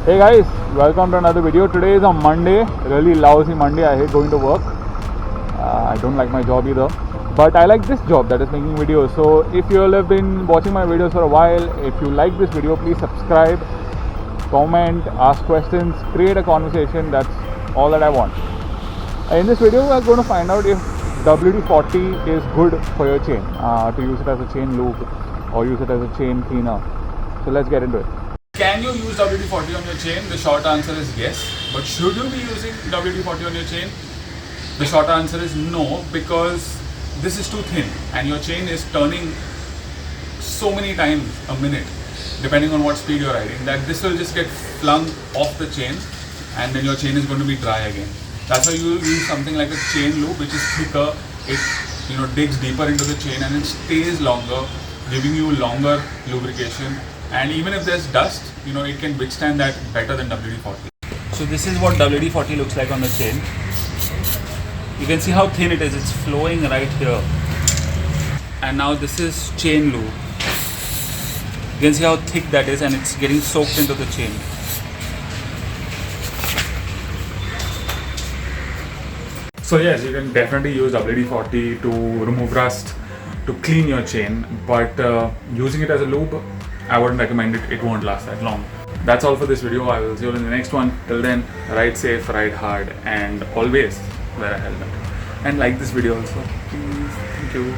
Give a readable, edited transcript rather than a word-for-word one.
Hey guys, welcome to another video. Today is a Monday, really lousy Monday. I hate going to work. I don't like my job either, but I like this job, that is making videos. So if you all have been watching my videos for a while, if you like this video, please subscribe, comment, ask questions, create a conversation. That's all that I want. In this video, we are going to find out if WD-40 is good for your chain, to use it as a chain lube or use it as a chain cleaner. So let's get into it. Can you use WD-40 on your chain? The short answer is yes. But should you be using WD-40 on your chain? The short answer is no, because this is too thin and your chain is turning so many times a minute, depending on what speed you're riding, that this will just get flung off the chain and then your chain is going to be dry again. That's why you will use something like a chain lube, which is thicker. It digs deeper into the chain and it stays longer, giving you longer lubrication. And even if there's dust, it can withstand that better than WD-40. So this is what WD-40 looks like on the chain. You can see how thin it is. It's flowing right here. And now this is chain lube. You can see how thick that is, and it's getting soaked into the chain. So yes, you can definitely use WD-40 to remove rust, to clean your chain, but using it as a lube, I wouldn't recommend it. It won't last that long. That's all for this video. I will see you in the next one. Till then, ride safe, ride hard, and always wear a helmet. And like this video also, please. Thank you.